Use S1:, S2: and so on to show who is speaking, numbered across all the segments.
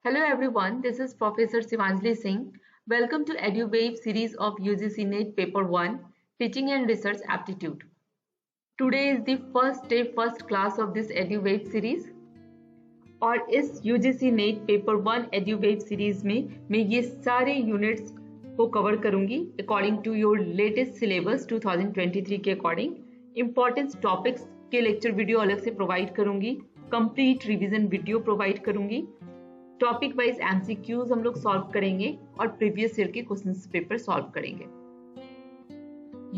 S1: Hello everyone, this is Professor Sivanjali Singh. Welcome to EduWave series of UGC NET Paper 1, Teaching and Research Aptitude. Today is the first day, first class of this EduWave series. और इस UGC NET Paper 1 EduWave series में मैं ये सारे units को cover करूंगी according to your latest syllabus 2023 के according. Important topics के लेक्चर वीडियो अलग से प्रोवाइड करूंगी, कंप्लीट रिवीजन वीडियो प्रोवाइड करूंगी, टॉपिक वाइज एमसीक्यूज हम लोग सॉल्व करेंगे और प्रीवियस ईयर के क्वेश्चंस पेपर सॉल्व करेंगे.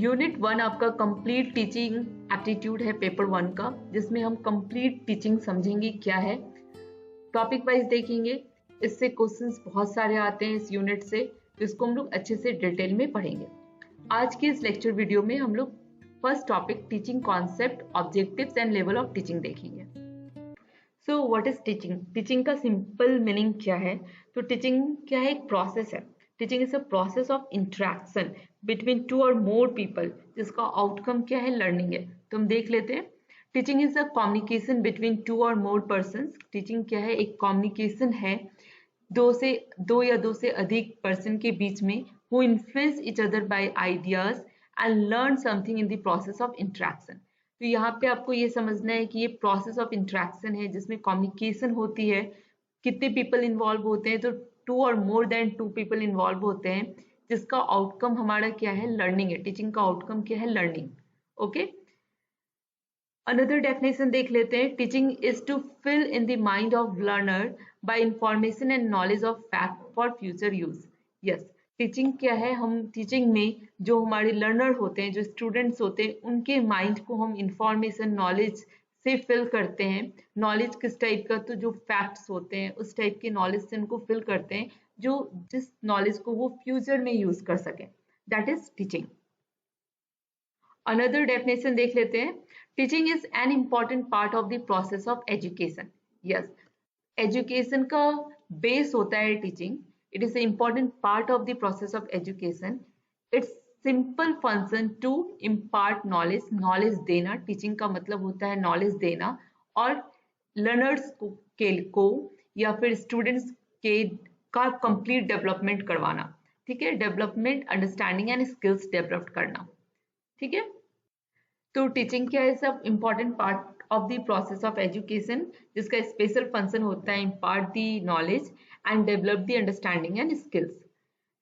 S1: यूनिट 1 आपका कंप्लीट टीचिंग एप्टीट्यूड है पेपर 1 का, जिसमें हम कंप्लीट टीचिंग समझेंगे क्या है, टॉपिक वाइज देखेंगे. इससे क्वेश्चंस बहुत सारे आते हैं इस यूनिट से, जिसको हम लोग अच्छे से डिटेल में पढ़ेंगे. आज के इस लेक्चर वीडियो में हम लोग first topic teaching concept, objectives and level of teaching देखेंगे. So what is teaching? Teaching का सिंपल मीनिंग क्या है? तो टीचिंग क्या है? एक प्रोसेस है. Teaching is a process of interaction between two or more people, जिसका आउटकम क्या है? लर्निंग है. तो हम देख लेते हैं. Teaching is a communication between two or more persons. Teaching क्या है? एक कम्युनिकेशन है दो या दो से अधिक पर्सन के बीच में, who influence each other by ideas and learn something in the process of interaction. तो यहाँ पे आपको ये समझना है कि ये प्रोसेस ऑफ इंटरेक्शन है जिसमें कम्युनिकेशन होती है. कितने पीपल इन्वॉल्व होते हैं? तो 2 और मोर देन 2 पीपल इन्वॉल्व होते हैं, जिसका आउटकम हमारा क्या है? लर्निंग है. टीचिंग का आउटकम क्या है? लर्निंग. ओके, अनदर डेफिनेशन देख लेते हैं. Teaching is to fill in the mind of learner by information and knowledge of fact for future use. Yes, teaching क्या है? हम टीचिंग में जो हमारे लर्नर होते हैं, जो स्टूडेंट्स होते हैं, उनके माइंड को हम इंफॉर्मेशन, नॉलेज से फिल करते हैं. नॉलेज किस टाइप का? तो जो फैक्ट्स होते हैं उस टाइप के नॉलेज से उनको फिल करते हैं, जो जिस नॉलेज को वो फ्यूचर में यूज कर सकें. That is teaching. Another definition देख लेते हैं. Teaching is an important part of the process of education. Yes, education का बेस होता है teaching. It is an important part of the process of education. Its simple function to impart knowledge. Knowledge देना, teaching का मतलब होता है knowledge देना, और learners को या फिर students के का complete development करवाना. ठीक है, development, understanding and skills develop करना. ठीक है, तो टीचिंग क्या है? सब important part of the process of education, जिसका स्पेशल फंक्शन होता है impart the knowledge and develop the understanding and skills.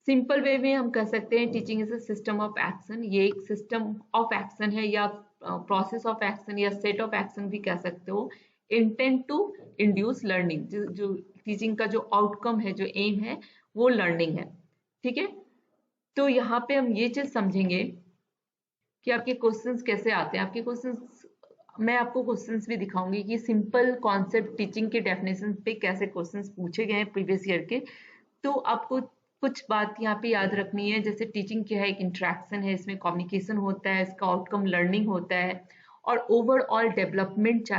S1: Simple way में हम कह सकते हैं teaching is a system of action. ये एक सिस्टम ऑफ एक्शन है, या प्रोसेस ऑफ एक्शन, या सेट ऑफ एक्शन भी कह सकते हो, इंटेंट टू इंड्यूस लर्निंग. जो टीचिंग का जो आउटकम है, जो एम है, वो लर्निंग है. ठीक है, तो यहाँ पे हम ये चीज समझेंगे कि आपके क्वेश्चंस कैसे आते हैं. आपके क्वेश्चंस, मैं आपको क्वेश्चंस भी दिखाऊंगी कि सिंपल कॉन्सेप्ट टीचिंग के डेफिनेशन पे कैसे क्वेश्चंस पूछे गए हैं प्रीवियस ईयर के. तो आपको कुछ बात यहाँ पे याद रखनी है. जैसे टीचिंग क्या है? एक इंटरेक्शन है, इसमें कम्युनिकेशन होता है, इसका आउटकम लर्निंग होता है, और ओवरऑल डेवलपमेंट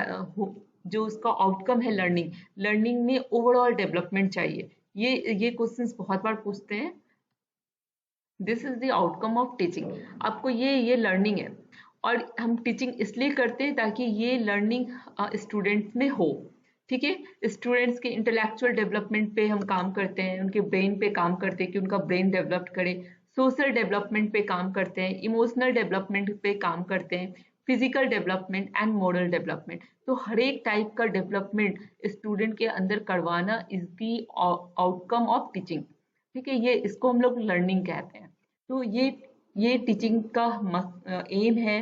S1: जो उसका आउटकम है लर्निंग, लर्निंग में ओवरऑल डेवलपमेंट चाहिए. ये क्वेश्चंस बहुत बार पूछते हैं. This is the outcome of teaching. आपको ये लर्निंग है, और हम टीचिंग इसलिए करते हैं ताकि ये लर्निंग स्टूडेंट्स में हो. ठीक है, स्टूडेंट्स के इंटेलेक्चुअल डेवलपमेंट पे हम काम करते हैं, उनके ब्रेन पे काम करते हैं कि उनका ब्रेन डेवलप करे, सोशल डेवलपमेंट पे काम करते हैं, इमोशनल डेवलपमेंट पे काम करते हैं, physical development and moral development. तो हर एक टाइप का डेवलपमेंट स्टूडेंट के अंदर करवाना is the outcome of teaching. ठीक है, ये इसको हम लोग लर्निंग कहते हैं. तो ये टीचिंग का एम है,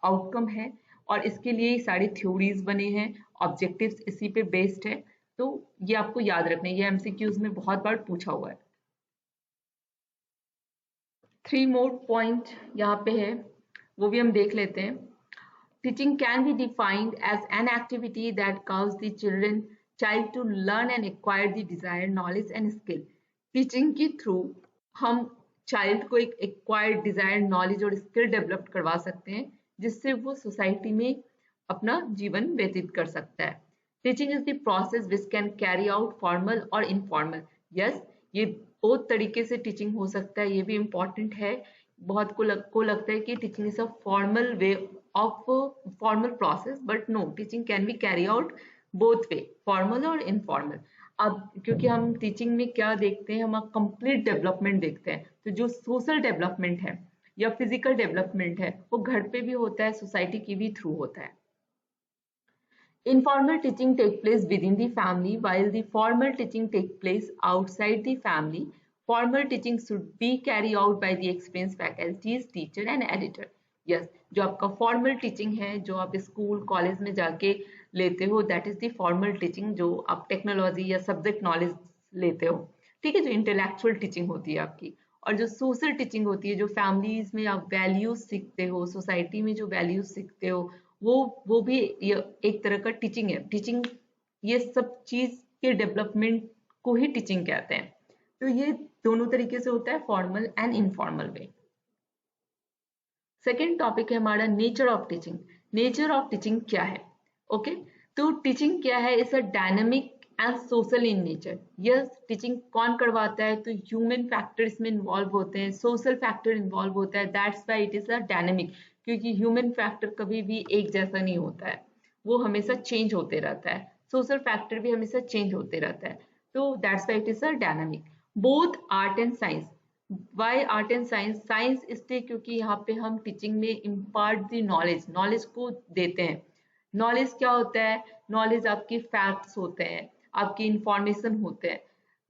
S1: आउटकम है, और इसके लिए सारी थ्योरीज बने हैं, ऑब्जेक्टिव्स इसी पे बेस्ड है. तो ये आपको याद रखना है, ये एमसीक्यूज में बहुत बार पूछा हुआ है. 3 मोर पॉइंट यहाँ पे है, वो भी हम देख लेते हैं. Teaching can be defined as an activity that cause the child to learn and acquire the desired knowledge and skill. Teaching के थ्रू हम चाइल्ड को एक एक्वायर्ड डिजायर्ड नॉलेज और स्किल डेवलप करवा सकते हैं, जिससे वो सोसाइटी में अपना जीवन व्यतीत कर सकता है. Teaching is the process which can carry out formal और इनफॉर्मल. यस, ये बहुत तरीके से टीचिंग हो सकता है, ये भी इम्पोर्टेंट है. बहुत को लगता है कि teaching is a formal way of formal process, but no, teaching can be carry out both way, formal और इनफॉर्मल. अब क्योंकि हम टीचिंग में क्या देखते हैं, हम कंप्लीट डेवलपमेंट देखते हैं, तो जो सोशल डेवलपमेंट है या फिजिकल डेवलपमेंट है वो घर पे भी होता है, सोसाइटी के भी थ्रू होता है। Informal teaching take place within the family while the formal teaching take place outside the family. Formal teaching should be carried out by the experienced faculties, teacher and editor. Yes, जो आपका formal teaching है, जो आप school college में जाके लेते हो, that is the formal teaching, जो आप टेक्नोलॉजी या सब्जेक्ट नॉलेज लेते हो, ठीक है, जो इंटेलेक्चुअल टीचिंग होती है आपकी। और जो सोशल टीचिंग होती है, जो फैमिलीज में आप वैल्यूज सीखते हो, सोसाइटी में जो वैल्यूज सीखते हो, वो भी एक तरह का टीचिंग है। टीचिंग ये सब चीज के डेवलपमेंट को ही टीचिंग कहते हैं। तो ये दोनों तरीके से होता है, formal and informal way. Second topic है हमारा nature of teaching. Nature of teaching क्या है? ओके, तो टीचिंग क्या है? It's a dynamic and social in nature. Yes, teaching कौन करवाता है? तो ह्यूमन फैक्टर इसमें इन्वॉल्व होते हैं, सोशल फैक्टर इन्वॉल्व होता है, that's why it is a dynamic. क्योंकि ह्यूमन फैक्टर कभी भी एक जैसा नहीं होता है, वो हमेशा चेंज होते रहता है, सोशल फैक्टर भी हमेशा चेंज होते रहता है, तो that's why it is a dynamic. Both art and science. Why art and science? Science इसलिए क्योंकि यहाँ पे हम टीचिंग में इम्पार्ट दी नॉलेज, नॉलेज को देते हैं। नॉलेज क्या होता है? नॉलेज आपकी फैक्ट्स होते हैं, आपकी इंफॉर्मेशन होते हैं,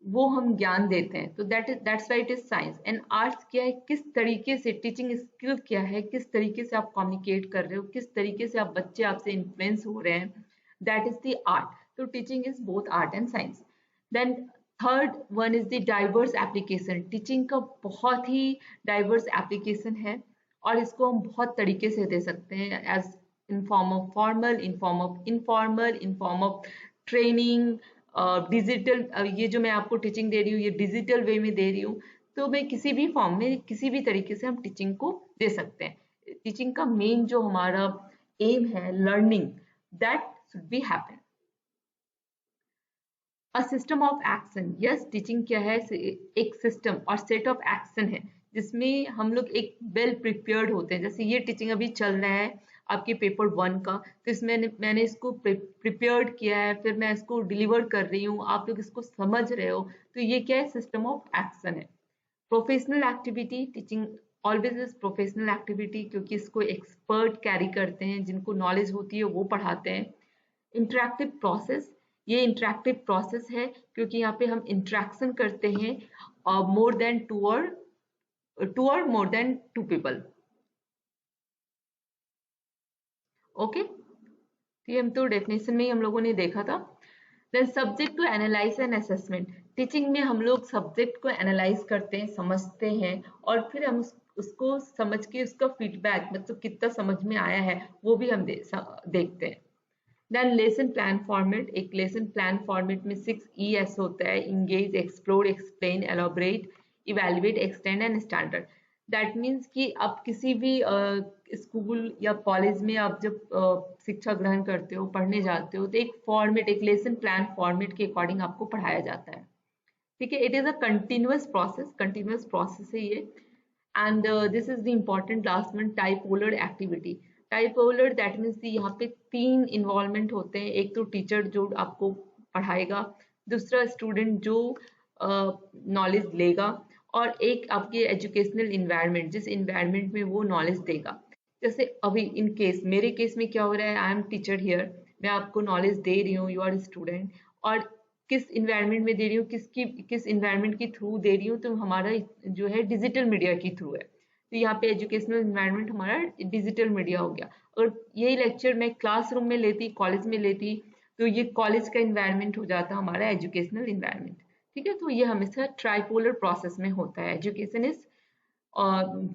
S1: वो हम ज्ञान देते हैं, तो that's why it is science. And arts क्या है? किस तरीके से टीचिंग स्किल क्या है, किस तरीके से आप कम्युनिकेट कर रहे हो, किस तरीके से आप बच्चे आपसे इन्फ्लुएंस हो रहे हैं, दैट इज द आर्ट। तो teaching is both art and science. Then third one is the diverse application. Teaching का बहुत ही डाइवर्स एप्लीकेशन है और इसको हम बहुत तरीके से दे सकते हैं, as in form of formal, in form of informal, in form of training, digital. ये जो मैं आपको टीचिंग दे रही हूँ ये डिजिटल वे में दे रही हूँ, तो मैं किसी भी फॉर्म में किसी भी तरीके से हम टीचिंग को दे सकते हैं। टीचिंग का मेन जो हमारा एम है, learning, that should be happen. A system of action. Yes, teaching क्या है? एक सिस्टम और सेट ऑफ एक्शन है जिसमें हम लोग एक वेल प्रिपेयर्ड होते हैं। जैसे ये टीचिंग अभी चल रहा है आपके पेपर 1 का, तो इसमें मैंने इसको प्रिपेयर्ड किया है, फिर मैं इसको डिलीवर कर रही हूँ, आप लोग इसको समझ रहे हो, तो ये क्या है? सिस्टम ऑफ एक्शन है। Professional activity. Teaching always is professional activity, क्योंकि इसको एक्सपर्ट कैरी करते हैं, जिनको नॉलेज होती है वो पढ़ाते हैं। Interactive process. ये इंटरेक्टिव प्रोसेस है क्योंकि यहाँ पे हम इंटरेक्शन करते हैं more than to or more than 2 people. Okay, ये हम तो डेफिनेशन में ही हम लोगों ने देखा था। Then subject to analyse and assessment. Teaching में हम लोग सब्जेक्ट को एनालाइज करते हैं, समझते हैं, और फिर हम उसको समझ के उसका फीडबैक, मतलब कितना समझ में आया है, वो भी हम देखते हैं। Then lesson plan format. एक लेसन प्लान फॉर्मेट में 6 ES होता है, engage, explore, explain, elaborate, evaluate, extend and standard. That means कि आप किसी भी स्कूल या कॉलेज में आप जब शिक्षा ग्रहण करते हो, पढ़ने जाते हो, तो एक फॉर्मेट, एक लेसन प्लान फॉर्मेट के अकॉर्डिंग आपको पढ़ाया जाता है, ठीक है। It is a continuous process है ये। And this is the important last one, tripolar activity. Tripolar that means यहाँ पे 3 इन्वॉल्वमेंट होते हैं। एक तो टीचर जो आपको पढ़ाएगा, दूसरा स्टूडेंट जो नॉलेज लेगा, और एक आपके एजुकेशनल इन्वायरमेंट, जिस इन्वायरमेंट में वो नॉलेज देगा। जैसे अभी इन केस, मेरे केस में क्या हो रहा है, आई एम टीचर हियर, मैं आपको नॉलेज दे रही हूँ, यू आर स्टूडेंट, और किस इन्वायरमेंट में दे रही हूँ, किस इन्वायरमेंट के थ्रू दे रही हूँ, तो हमारा जो है डिजिटल मीडिया के थ्रू है। तो यहाँ पे एजुकेशनल इन्वायरमेंट हमारा डिजिटल मीडिया हो गया। और यही लेक्चर मैं क्लासरूम में लेती, कॉलेज में लेती, तो ये कॉलेज का इन्वायरमेंट हो जाता हमारा एजुकेशनल इन्वायरमेंट, ठीक है। तो ये हमेशा ट्राइपोलर प्रोसेस में होता है। Education is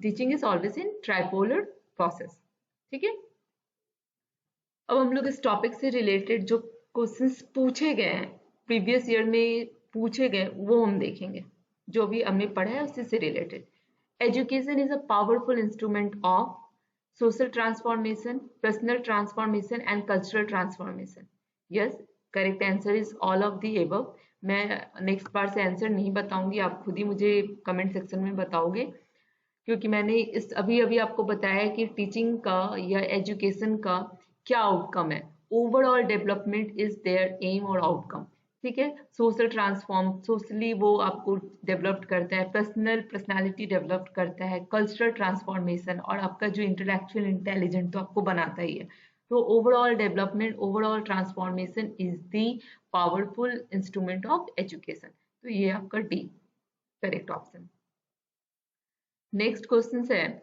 S1: teaching is always in tripolar process, ठीक है। अब हम लोग इस टॉपिक से रिलेटेड जो क्वेश्चंस पूछे गए हैं, प्रीवियस ईयर में पूछे गए, वो हम देखेंगे, जो भी हमने पढ़ा है उसी से related. Education is a powerful instrument of social transformation, personal transformation and cultural transformation. Yes, correct answer is all of the above. मैं नेक्स्ट बार से आंसर नहीं बताऊंगी, आप खुद ही मुझे कमेंट सेक्शन में बताओगे, क्योंकि मैंने इस अभी अभी आपको बताया कि टीचिंग का या एजुकेशन का क्या आउटकम है। Overall development is their aim और आउटकम। ठीक है। सोशल ट्रांसफॉर्म, सोशली वो आपको डेवलप्ड करता है, पर्सनालिटी डेवलप करता है, कल्चरल ट्रांसफॉर्मेशन, और आपका जो इंटेलेक्चुअल इंटेलिजेंट तो आपको बनाता ही है। तो overall development, overall transformation is the powerful instrument of education. तो ये आपका D correct option. Next question है,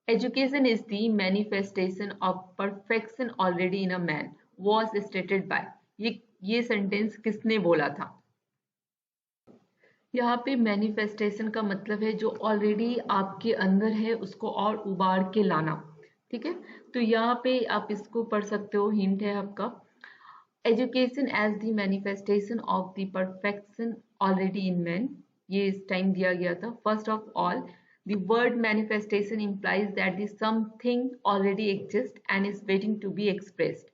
S1: education is the manifestation of perfection already in a man was stated by. ये सेंटेंस किसने बोला था? यहाँ पे मैनिफेस्टेशन का मतलब है जो ऑलरेडी आपके अंदर है उसको और उबार के लाना। ठीक है, तो यहाँ पे आप इसको पढ़ सकते हो, हिंट है आपका, education as the manifestation of the perfection already in man. ये इस टाइम दिया गया था। First of all, the word manifestation implies that the something already exists and is waiting to be expressed.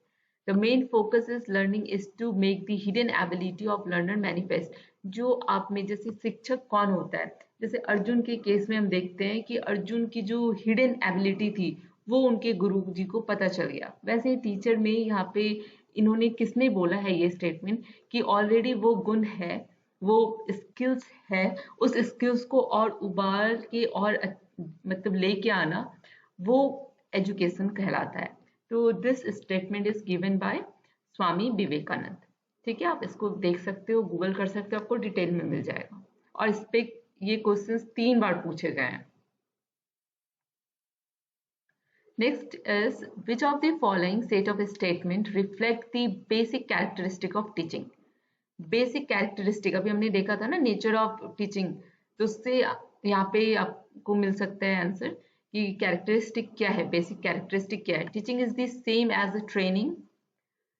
S1: The main focus is learning is to make the hidden ability of learner manifest. जो आप में, जैसे शिक्षक कौन होता है, जैसे अर्जुन के केस में हम देखते हैं कि अर्जुन की जो हिडन एबिलिटी थी वो उनके गुरु जी को पता चल गया। वैसे ही टीचर में यहाँ पे इन्होंने, किसने बोला है ये स्टेटमेंट कि ऑलरेडी वो गुण है, वो स्किल्स है, उस स्किल्स को और उबार के और मतलब लेके आना, वो एजुकेशन कहलाता है। तो this statement is given by Swami Vivekananda. ठीक है, आप इसको देख सकते हो, गूगल कर सकते हो, आपको डिटेल में मिल जाएगा। और इस पे ये क्वेश्चंस 3 बार पूछे गए हैं। Next is, which of the following set of statement reflect the basic characteristic of teaching. Basic characteristic अभी हमने देखा था ना, नेचर ऑफ टीचिंग, तो उससे यहाँ पे आपको मिल सकता है आंसर कि कैरेक्टरिस्टिक क्या है, बेसिक कैरेक्टरिस्टिक क्या है। Teaching is the same as a training.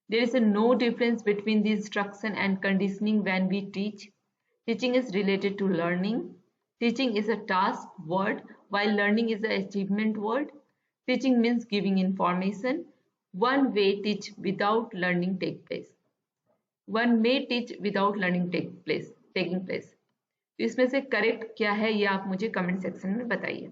S1: There is no difference between the instruction and conditioning when we teach. Teaching is related to learning. Teaching is a task word, while learning is an achievement word. Teaching means giving information. One way teach without learning take place. One may teach without learning taking place. तो इसमें से correct क्या है ये आप मुझे comment section में बताइए।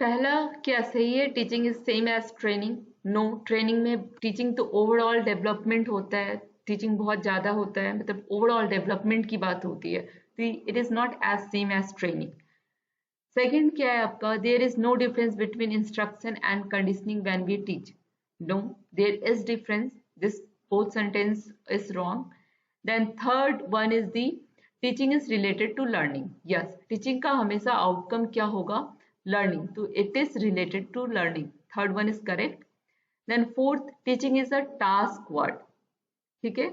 S1: पहला क्या सही है, teaching is same as training. No, training में टीचिंग तो ओवरऑल डेवलपमेंट होता है, टीचिंग बहुत ज्यादा होता है, मतलब ओवरऑल डेवलपमेंट की बात होती है, तो it is not as same as training. Second क्या है आपका, there is no difference between instruction and conditioning when we teach. No, there is difference, this both sentence is wrong. Then third one is the, teaching is related to learning. Yes, teaching का हमेशा outcome क्या होगा, learning, so it is related to learning. Third one is correct. Then fourth, teaching is a task word, ठीक है,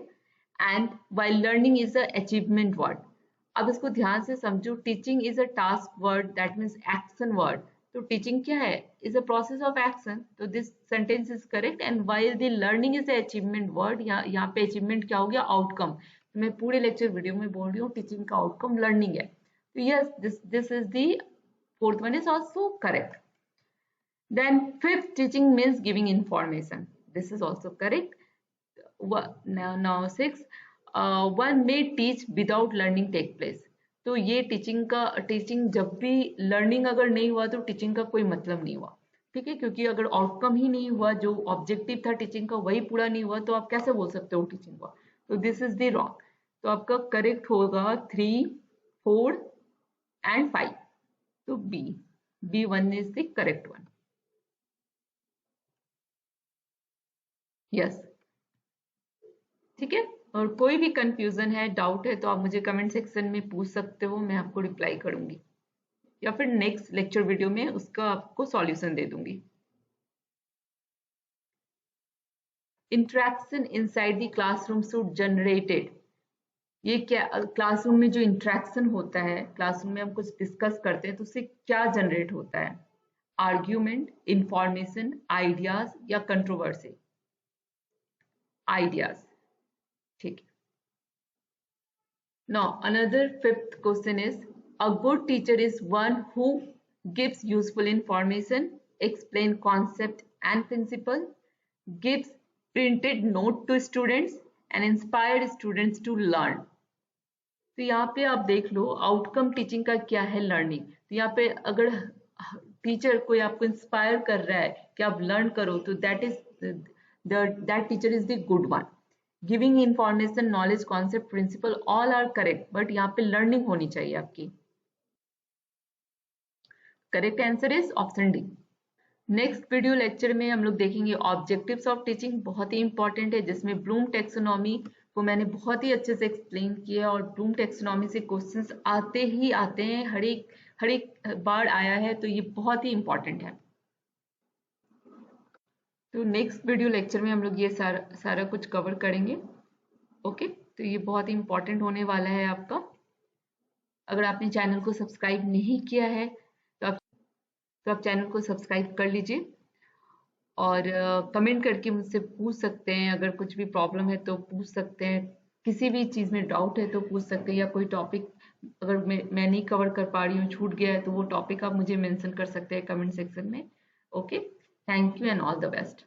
S1: and while learning is a achievement word. अब इसको ध्यान से समझो, teaching is a task word, that means action word. तो teaching क्या है, is a process of action. तो this sentence is correct. And while the learning is a achievement word, यहाँ पे achievement क्या हो गया, outcome. तो मैं पूरे लेक्चर वीडियो में बोल रही हूँ teaching का outcome learning है। तो yes, this is the fourth one is also correct. Then fifth, teaching means giving information. This is also correct. Now six, one may teach without learning take place. तो ये teaching जब भी learning अगर नहीं हुआ तो टीचिंग का कोई मतलब नहीं हुआ। ठीक है, क्योंकि अगर आउटकम ही नहीं हुआ, जो ऑब्जेक्टिव था टीचिंग का वही पूरा नहीं हुआ, तो आप कैसे बोल सकते हो टीचिंग हुआ। तो दिस इज द रॉन्ग। तो आपका करेक्ट होगा 3, 4 एंड 5। तो B1 is the correct one. Yes. ठीक है, और कोई भी कंफ्यूजन है, डाउट है, तो आप मुझे कमेंट सेक्शन में पूछ सकते हो, मैं आपको रिप्लाई करूंगी, या फिर नेक्स्ट लेक्चर वीडियो में उसका आपको सॉल्यूशन दे दूंगी। Interaction inside the classroom should generated. ये क्या, क्लासरूम में जो इंटरेक्शन होता है, क्लासरूम में हम कुछ डिस्कस करते हैं तो उससे क्या जनरेट होता है, आर्ग्यूमेंट, इंफॉर्मेशन, आइडियाज या कंट्रोवर्सी। आइडियाज, ठीक है। Now another fifth question is, a good teacher is one who gives useful information, explain concept and principle, gives printed note to students and inspired students to learn. तो यहाँ पे आप देख लो, outcome teaching का क्या है, लर्निंग। तो यहाँ पे अगर टीचर कोई आपको इंस्पायर कर रहा है कि आप लर्न करो, तो that teacher is the good one. Giving information, knowledge, concept, principle all are correct, but यहाँ पे लर्निंग होनी चाहिए आपकी। Correct answer is option D. Next video lecture में हम लोग देखेंगे ऑब्जेक्टिव्स ऑफ टीचिंग, बहुत ही इंपॉर्टेंट है, जिसमें ब्लूम टेक्सोनॉमी को मैंने बहुत ही अच्छे से एक्सप्लेन किया और ब्लूम टेक्सोनॉमी से क्वेश्चंस आते ही आते हैं, हर एक बार आया है, तो ये बहुत ही इंपॉर्टेंट है। तो नेक्स्ट वीडियो लेक्चर में हम लोग ये सारा कुछ कवर करेंगे। ओके, तो ये बहुत ही इंपॉर्टेंट होने वाला है आपका। अगर आपने चैनल को सब्सक्राइब नहीं किया है तो आप चैनल को सब्सक्राइब कर लीजिए और कमेंट करके मुझसे पूछ सकते हैं, अगर कुछ भी प्रॉब्लम है तो पूछ सकते हैं, किसी भी चीज़ में डाउट है तो पूछ सकते हैं, या कोई टॉपिक अगर मैं नहीं कवर कर पा रही हूँ, छूट गया है, तो वो टॉपिक आप मुझे मेंशन कर सकते हैं कमेंट सेक्शन में। Okay, thank you and all the best.